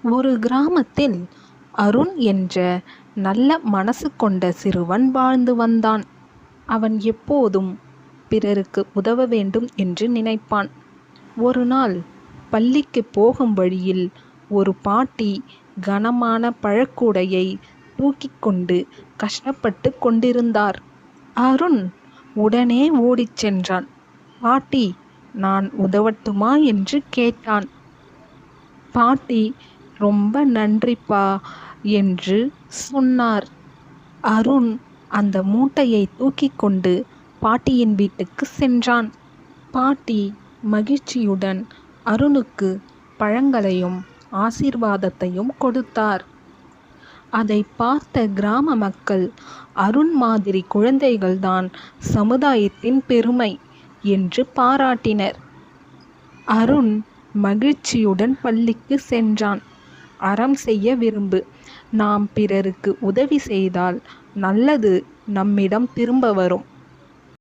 ஒரு கிராமத்தில் அருண் என்ற நல்ல மனசு கொண்ட சிறுவன் வாழ்ந்து வந்தான். அவன் எப்போதும் பிறருக்கு உதவ வேண்டும் என்று நினைப்பான். ஒரு நாள் பள்ளிக்கு போகும் வழியில் ஒரு பாட்டி கனமான பழக்கூடையை தூக்கிக் கொண்டு கஷ்டப்பட்டு கொண்டிருந்தார். அருண் உடனே ஓடிச் சென்றான். பாட்டி, நான் உதவட்டுமா என்று கேட்டான். பாட்டி ரொம்ப நன்றிப்பா என்று சொன்னார். அருண் அந்த மூட்டையை தூக்கிக் கொண்டு பாட்டியின் வீட்டுக்கு சென்றான். பாட்டி மகிழ்ச்சியுடன் அருணுக்கு பழங்களையும் ஆசீர்வாதத்தையும் கொடுத்தார். அதை பார்த்த கிராம மக்கள், அருண் மாதிரி குழந்தைகள்தான் சமுதாயத்தின் பெருமை என்று பாராட்டினர். அருண் மகிழ்ச்சியுடன் பள்ளிக்கு சென்றான். அறம் செய்ய விரும்பு. நாம் பிறருக்கு உதவி செய்தால் நல்லது நம்மிடம் திரும்ப வரும்.